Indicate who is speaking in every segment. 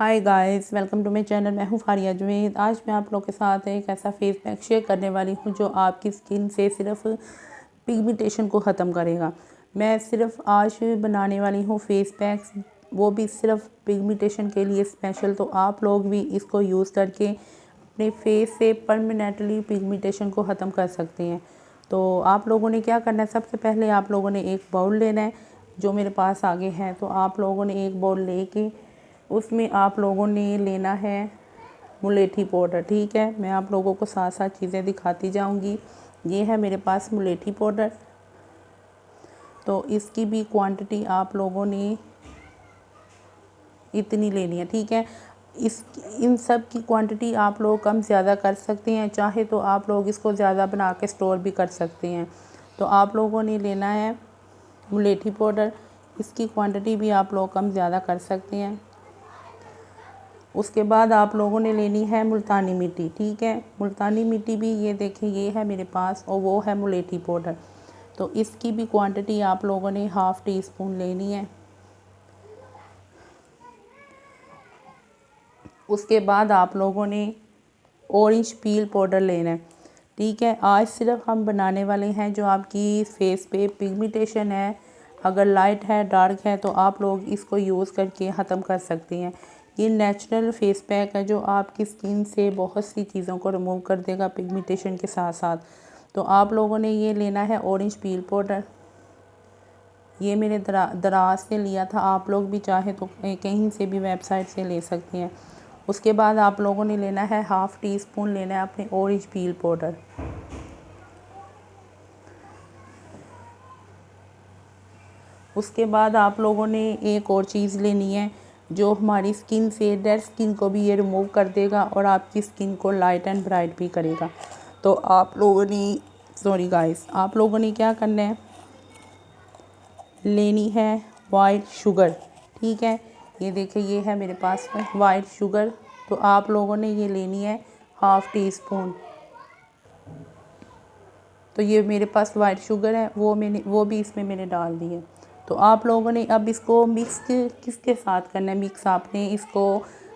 Speaker 1: Hi guys, welcome to my channel. मैं हूँ फारिया जुवेद। आज मैं आप लोगों के साथ एक ऐसा फेस पैक शेयर करने वाली हूँ जो आपकी स्किन से सिर्फ पिगमेंटेशन को ख़त्म करेगा। मैं सिर्फ आज बनाने वाली हूँ फेस पैक्स, वो भी सिर्फ पिगमेंटेशन के लिए स्पेशल। तो आप लोग भी इसको यूज़ करके अपने फेस से परमानेंटली पिगमेंटेशन को ख़त्म कर सकते हैं। तो आप लोगों ने क्या करना है, सबसे पहले आप लोगों ने एक बाउल लेना है जो मेरे पास आगे है। तो आप लोगों ने एक बाउल लेके उसमें आप लोगों ने लेना है मुलेठी पाउडर। ठीक है, मैं आप लोगों को साथ साथ चीज़ें दिखाती जाऊंगी। ये है मेरे पास मुलेठी पाउडर। तो इसकी भी क्वांटिटी आप लोगों ने इतनी लेनी है। ठीक है, इन सब की क्वांटिटी आप लोग कम ज़्यादा कर सकते हैं, चाहे तो आप लोग इसको ज़्यादा बना के स्टोर भी कर सकते हैं। तो आप लोगों ने लेना है मुलेठी पाउडर, इसकी क्वांटिटी भी आप लोग कम ज़्यादा कर सकते हैं। उसके बाद आप लोगों ने लेनी है मुल्तानी मिट्टी। ठीक है, मुल्तानी मिट्टी भी ये देखें, ये है मेरे पास, और वो है मुलेठी पाउडर। तो इसकी भी क्वांटिटी आप लोगों ने हाफ़ टी स्पून लेनी है। उसके बाद आप लोगों ने ऑरेंज पील पाउडर लेना है। ठीक है, आज सिर्फ हम बनाने वाले हैं जो आपकी फेस पे पिगमेंटेशन है, अगर लाइट है डार्क है, तो आप लोग इसको यूज़ करके ख़त्म कर सकते हैं। ये नेचुरल फेस पैक है जो आपकी स्किन से बहुत सी चीज़ों को रिमूव कर देगा पिगमेंटेशन के साथ साथ। तो आप लोगों ने ये लेना है ऑरेंज पील पाउडर। ये मैंने दराज से लिया था, आप लोग भी चाहे तो कहीं से भी वेबसाइट से ले सकते हैं। उसके बाद आप लोगों ने लेना है हाफ़ टी स्पून लेना है अपने ऑरेंज पील पाउडर। उसके बाद आप लोगों ने एक और चीज़ लेनी है जो हमारी स्किन से डेड स्किन को भी ये रिमूव कर देगा और आपकी स्किन को लाइट एंड ब्राइट भी करेगा। तो आप लोगों ने आप लोगों ने क्या करना है, लेनी है वाइट शुगर। ठीक है, ये देखिए, ये है मेरे पास में वाइट शुगर। तो आप लोगों ने ये लेनी है हाफ़ टी स्पून। तो ये मेरे पास वाइट शुगर है, वो भी इसमें मैंने डाल दी है। तो आप लोगों ने अब इसको मिक्स किसके साथ करना है, मिक्स आपने इसको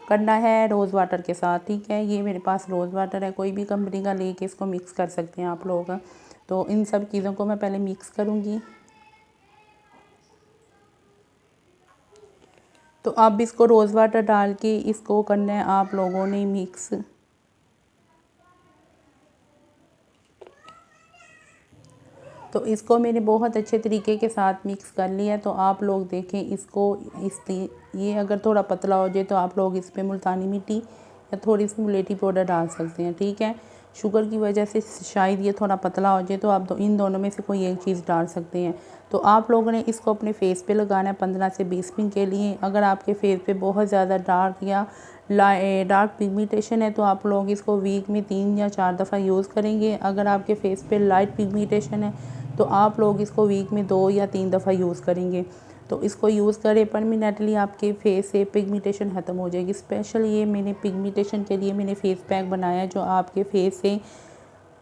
Speaker 1: करना है रोज़ वाटर के साथ। ठीक है, ये मेरे पास रोज़ वाटर है, कोई भी कंपनी का लेके इसको मिक्स कर सकते हैं आप लोग। तो इन सब चीज़ों को मैं पहले मिक्स करूँगी। तो अब इसको रोज़ वाटर डाल के इसको करना है आप लोगों ने मिक्स। तो इसको मैंने बहुत अच्छे तरीके के साथ मिक्स कर लिया। तो आप लोग देखें इसको, ये अगर थोड़ा पतला हो जाए तो आप लोग इस पर मुल्तानी मिट्टी या थोड़ी सी मुलेठी पाउडर डाल सकते हैं। ठीक है, शुगर की वजह से शायद ये थोड़ा पतला हो जाए, तो आप इन दोनों में से कोई एक चीज़ डाल सकते हैं। तो आप लोगों ने इसको अपने फेस पे लगाना है 15 से 20 मिनट के लिए। अगर आपके फेस पे बहुत ज़्यादा डार्क पिगमेंटेशन है तो आप लोग इसको वीक में 3 या 4 दफ़ा यूज़ करेंगे। अगर आपके फेस पे लाइट पिगमेंटेशन है तो आप लोग इसको वीक में 2 या 3 दफ़ा यूज़ करेंगे। तो इसको यूज़ करें, परमानेंटली आपके फेस से पिगमेंटेशन ख़त्म हो जाएगी। स्पेशल ये मैंने पिगमेंटेशन के लिए मैंने फेस पैक बनाया जो आपके फेस से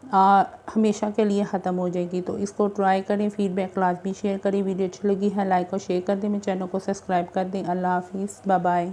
Speaker 1: हमेशा के लिए ख़त्म हो जाएगी। तो इसको ट्राई करें, फीडबैक लाजमी शेयर करें। वीडियो अच्छी लगी है लाइक और शेयर कर दें, मेरे चैनल को सब्सक्राइब कर दें। अल्लाह हाफिज़, बाय बाय।